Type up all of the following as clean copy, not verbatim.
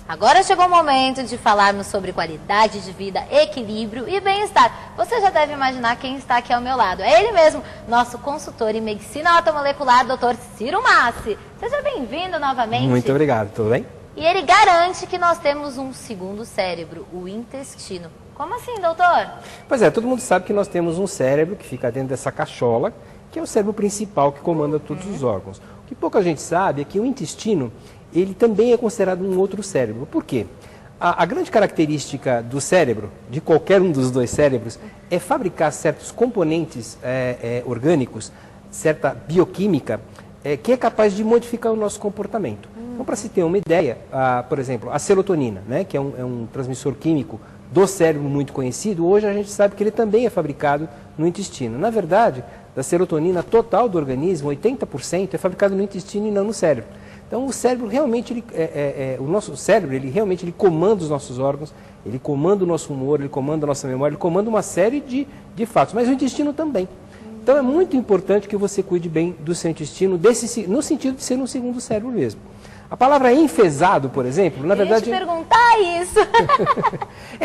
Agora chegou o momento de falarmos sobre qualidade de vida, equilíbrio e bem-estar. Você já deve imaginar quem está aqui ao meu lado. É ele mesmo, nosso consultor em medicina automolecular, Dr. Ciro Massi. Seja bem-vindo novamente. Muito obrigado, tudo bem? E ele garante que nós temos um segundo cérebro, o intestino. Como assim, doutor? Pois é, todo mundo sabe que nós temos um cérebro que fica dentro dessa cachola, que é o cérebro principal que comanda todos os órgãos. O que pouca gente sabe é que o intestino, ele também é considerado um outro cérebro. Por quê? A grande característica do cérebro, de qualquer um dos dois cérebros, é fabricar certos componentes orgânicos, certa bioquímica, que é capaz de modificar o nosso comportamento. Então, para se ter uma ideia, por exemplo, a serotonina, né, que é um transmissor químico do cérebro muito conhecido, hoje a gente sabe que ele também é fabricado no intestino. Na verdade, da serotonina total do organismo, 80% é fabricado no intestino e não no cérebro. Então, o cérebro realmente, o nosso cérebro, ele realmente comanda os nossos órgãos, ele comanda o nosso humor, ele comanda a nossa memória, ele comanda uma série de fatos, mas o intestino também. Então, é muito importante que você cuide bem do seu intestino, no sentido de ser um segundo cérebro mesmo. A palavra enfesado, por exemplo, na verdade... Eu ia te perguntar isso.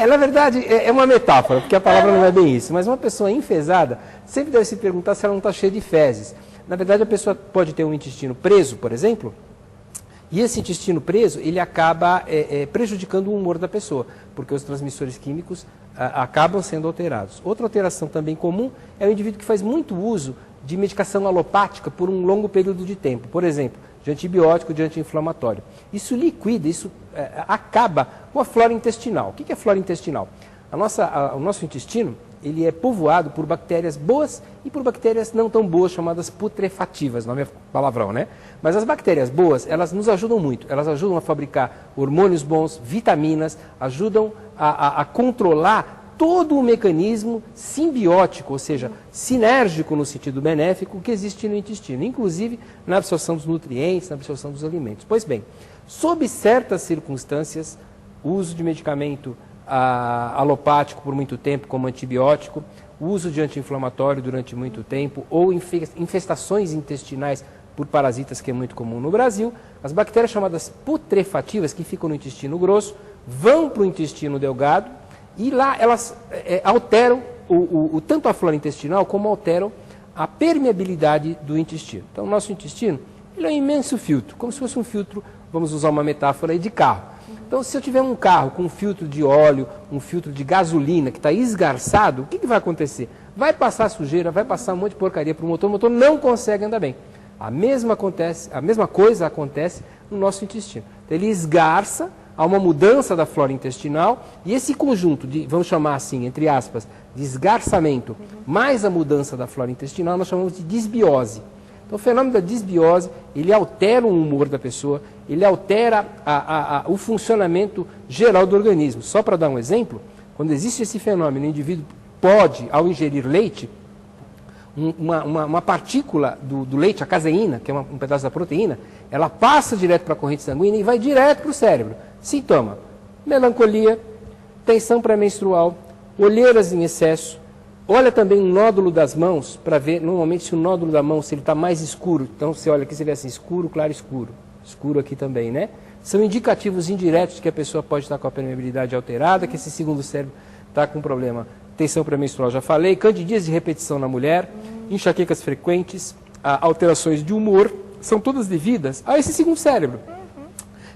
Na verdade, é uma metáfora, porque a palavra não é bem isso. Mas uma pessoa enfesada sempre deve se perguntar se ela não está cheia de fezes. Na verdade, a pessoa pode ter um intestino preso, por exemplo, e esse intestino preso, ele acaba prejudicando o humor da pessoa, porque os transmissores químicos acabam sendo alterados. Outra alteração também comum é o indivíduo que faz muito uso de medicação alopática por um longo período de tempo. Por exemplo, de antibiótico, de anti-inflamatório. Isso liquida, isso acaba com a flora intestinal. O que é flora intestinal? O nosso intestino, ele é povoado por bactérias boas e por bactérias não tão boas, chamadas putrefativas, nome é palavrão, né? Mas as bactérias boas, elas nos ajudam muito. Elas ajudam a fabricar hormônios bons, vitaminas, ajudam a controlar todo o mecanismo simbiótico, ou seja, sinérgico no sentido benéfico, que existe no intestino, inclusive na absorção dos nutrientes, na absorção dos alimentos. Pois bem, sob certas circunstâncias, o uso de medicamento alopático por muito tempo, como antibiótico, o uso de anti-inflamatório durante muito tempo, ou infestações intestinais por parasitas, que é muito comum no Brasil, as bactérias chamadas putrefativas, que ficam no intestino grosso, vão para o intestino delgado, e lá elas alteram tanto a flora intestinal como alteram a permeabilidade do intestino. Então, o nosso intestino, ele é um imenso filtro, como se fosse um filtro, vamos usar uma metáfora aí, de carro. Então, se eu tiver um carro com um filtro de óleo, um filtro de gasolina que está esgarçado, o que vai acontecer? Vai passar sujeira, vai passar um monte de porcaria para o motor não consegue andar bem. A mesma coisa acontece no nosso intestino. Então, ele esgarça, há uma mudança da flora intestinal e esse conjunto de, vamos chamar assim, entre aspas, de esgarçamento, mais a mudança da flora intestinal, nós chamamos de disbiose. Então, o fenômeno da disbiose, ele altera o humor da pessoa, ele altera o funcionamento geral do organismo. Só para dar um exemplo, quando existe esse fenômeno, o indivíduo pode, ao ingerir leite, uma partícula do leite, a caseína, que é um pedaço da proteína, ela passa direto para a corrente sanguínea e vai direto para o cérebro. Sintoma: melancolia, tensão pré-menstrual, olheiras em excesso. Olha também o nódulo das mãos, para ver, normalmente, se o nódulo da mão, se ele está mais escuro. Então, você olha aqui, você vê assim, escuro, claro, escuro. Escuro aqui também, né? São indicativos indiretos de que a pessoa pode estar com a permeabilidade alterada, que esse segundo cérebro está com problema. Tensão pré-menstrual, já falei, candidíase de repetição na mulher, enxaquecas frequentes, alterações de humor, são todas devidas a esse segundo cérebro.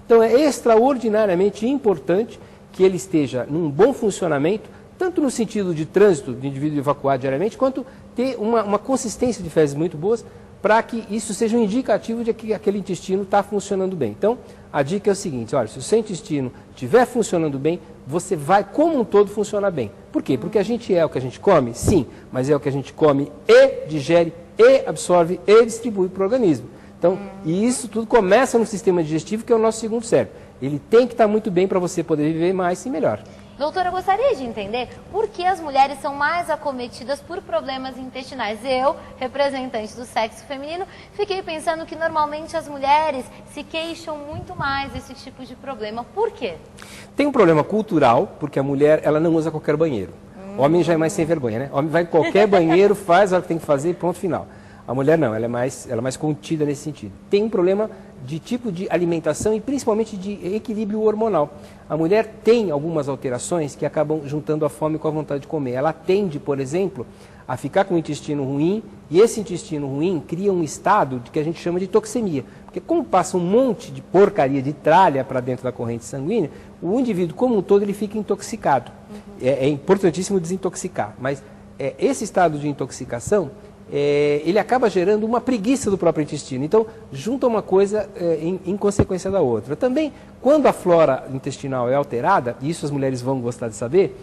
Então, é extraordinariamente importante que ele esteja num bom funcionamento, tanto no sentido de trânsito, de indivíduo evacuar diariamente, quanto ter uma consistência de fezes muito boas, para que isso seja um indicativo de que aquele intestino está funcionando bem. Então, a dica é o seguinte: olha, se o seu intestino estiver funcionando bem, você vai, como um todo, funcionar bem. Por quê? Porque a gente é o que a gente come? Sim, mas é o que a gente come e digere, e absorve, e distribui para o organismo. Então, e isso tudo começa no sistema digestivo, que é o nosso segundo cérebro. Ele tem que estar muito bem para você poder viver mais e melhor. Doutora, eu gostaria de entender por que as mulheres são mais acometidas por problemas intestinais. Eu, representante do sexo feminino, fiquei pensando que normalmente as mulheres se queixam muito mais desse tipo de problema. Por quê? Tem um problema cultural, porque a mulher, ela não usa qualquer banheiro. O homem já é mais sem vergonha, né? O homem vai em qualquer banheiro, faz o que tem que fazer e ponto final. A mulher não, ela é mais contida nesse sentido. Tem um problema de tipo de alimentação e principalmente de equilíbrio hormonal. A mulher tem algumas alterações que acabam juntando a fome com a vontade de comer. Ela tende, por exemplo, a ficar com o intestino ruim, e esse intestino ruim cria um estado que a gente chama de toxemia. Porque como passa um monte de porcaria de tralha para dentro da corrente sanguínea, o indivíduo como um todo ele fica intoxicado. É importantíssimo desintoxicar, mas esse estado de intoxicação, ele acaba gerando uma preguiça do próprio intestino. Então, junta uma coisa em consequência da outra. Também, quando a flora intestinal é alterada, e isso as mulheres vão gostar de saber,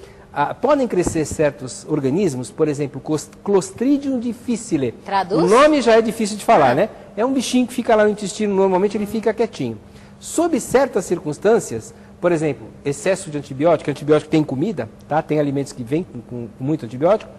podem crescer certos organismos, por exemplo, Clostridium difficile. Traduz? O nome já é difícil de falar, né? É um bichinho que fica lá no intestino, normalmente ele fica quietinho. Sob certas circunstâncias, por exemplo, excesso de antibiótico, antibiótico tem comida, tá? Tem alimentos que vêm com muito antibiótico,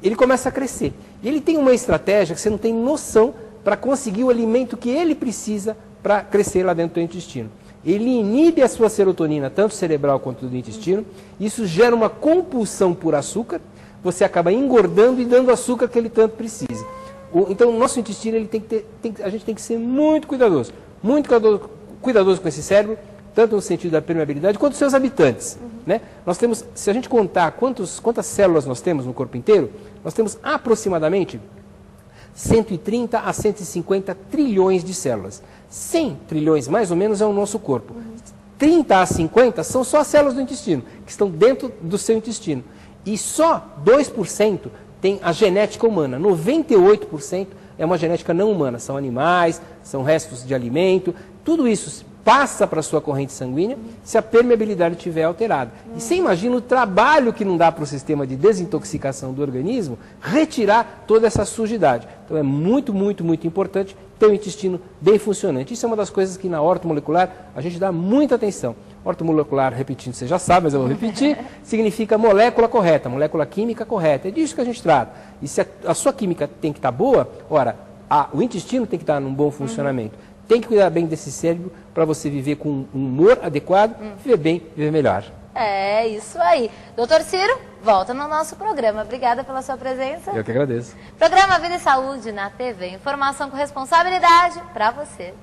ele começa a crescer. E ele tem uma estratégia que você não tem noção para conseguir o alimento que ele precisa para crescer lá dentro do intestino. Ele inibe a sua serotonina, tanto cerebral quanto do intestino. Isso gera uma compulsão por açúcar. Você acaba engordando e dando açúcar que ele tanto precisa. Então, o nosso intestino, a gente tem que ser muito cuidadoso. Muito cuidadoso com esse cérebro, tanto no sentido da permeabilidade quanto dos seus habitantes. Né? Nós temos, se a gente contar quantas células nós temos no corpo inteiro, nós temos aproximadamente 130 a 150 trilhões de células. 100 trilhões, mais ou menos, é o nosso corpo. 30 a 50 são só as células do intestino, que estão dentro do seu intestino. E só 2% tem a genética humana. 98% é uma genética não humana. São animais, são restos de alimento. Tudo isso passa para a sua corrente sanguínea se a permeabilidade estiver alterada. E você imagina o trabalho que não dá para o sistema de desintoxicação do organismo retirar toda essa sujidade. Então é muito, muito, muito importante ter o intestino bem funcionante. Isso é uma das coisas que na ortomolecular a gente dá muita atenção. Ortomolecular, repetindo, você já sabe, mas eu vou repetir, significa molécula correta, molécula química correta. É disso que a gente trata. E se a sua química tem que estar boa, ora, o intestino tem que estar num bom funcionamento. Tem que cuidar bem desse cérebro para você viver com um humor adequado, viver bem, viver melhor. É isso aí. Doutor Ciro, volta no nosso programa. Obrigada pela sua presença. Eu que agradeço. Programa Vida e Saúde na TV. Informação com responsabilidade para você.